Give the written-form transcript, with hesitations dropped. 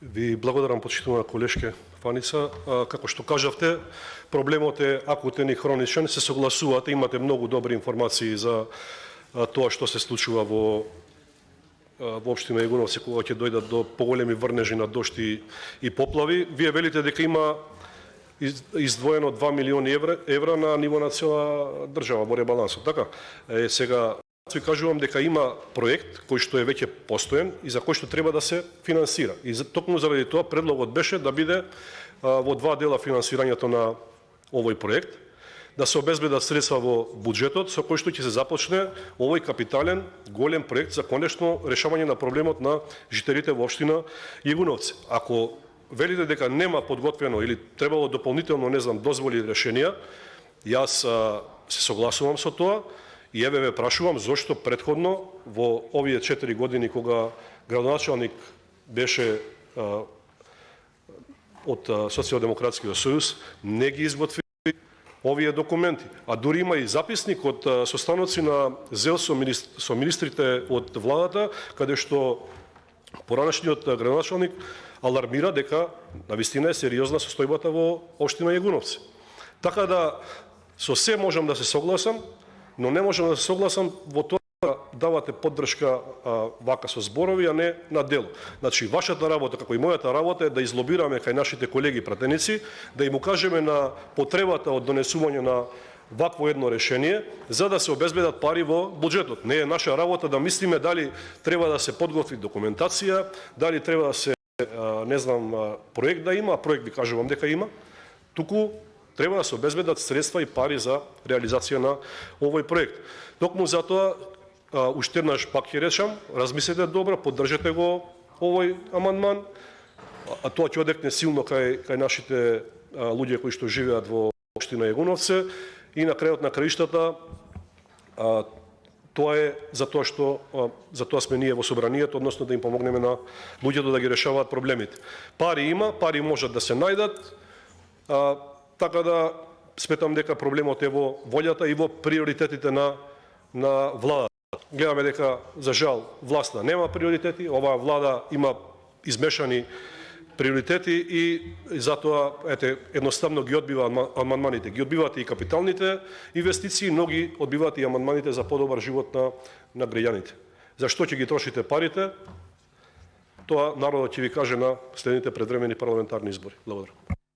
Ви благодарам, почитувана колешке Фаница. Како што кажавте, проблемот е акутен и хроничен. Се согласувате, имате многу добри информации за тоа што се случува во општина Јагуновци кога ќе дојдат до поголеми врнежи на дожди и поплави. Вие велите дека има издвоено 2 милиони евра на ниво на цела држава во ребалансот, така? Сега ви кажувам дека има проект кој што е веќе постоен и за кој што треба да се финансира. И токму заради тоа предлогот беше да биде во два дела финансирањето на овој проект, да се обезбедат средства во буџетот со кој што ќе се започне овој капитален голем проект за конечно решавање на проблемот на жителите во општина Јагуновци. Ако велите дека нема подготвено или требало дополнително, не знам, дозволи и решенија, јас се согласувам со тоа и еве ве прашувам зошто претходно во овие 4 години кога градоначалник беше од Социјалдемократскиот сојуз не ги изготви овие документи, а дури има и записник од состаноци на ЗЕЛ со министрите од владата, каде што поранешниот градоначалник алармира дека навистина е сериозна состојбата во општина Јагуновци. Така да со се можам да се согласам, но не можам да се согласам во тоа да давате поддршка вака со зборови, а не на дело. Значи, вашата работа, како и мојата работа, е да излобираме кај нашите колеги пратеници, да им укажеме на потребата од донесување на вакво едно решение, за да се обезбедат пари во буџетот. Не е наша работа да мислиме дали треба да се подготви документација, дали треба да се, не знам, проект да има, а проект ви кажувам дека има, туку треба да се обезбедат средства и пари за реализација на овој проект. Токму затоа, уште еднаш пак ќе речам, размислете добро, поддржете го овој амандман, а тоа ќе одекне силно кај нашите луѓе кои што живеат во општина Јагуновци и на крајот на краиштата тоа е затоа што затоа сме ние во собранието, односно да им помогнеме на луѓето да ги решаваат проблемите. Пари има, пари можат да се најдат, така да сметам дека проблемот е во волјата и во приоритетите на владата. Гледаме дека, за жал, власта нема приоритети, оваа влада има измешани приоритети и затоа едноставно ги одбива амандманите. Ги одбивате и капиталните инвестиции, но ги одбивате и амандманите за подобар живот на граѓаните. Зашто ќе ги трошите парите? Тоа народот ќе ви каже на следните предвремени парламентарни избори. Благодарам.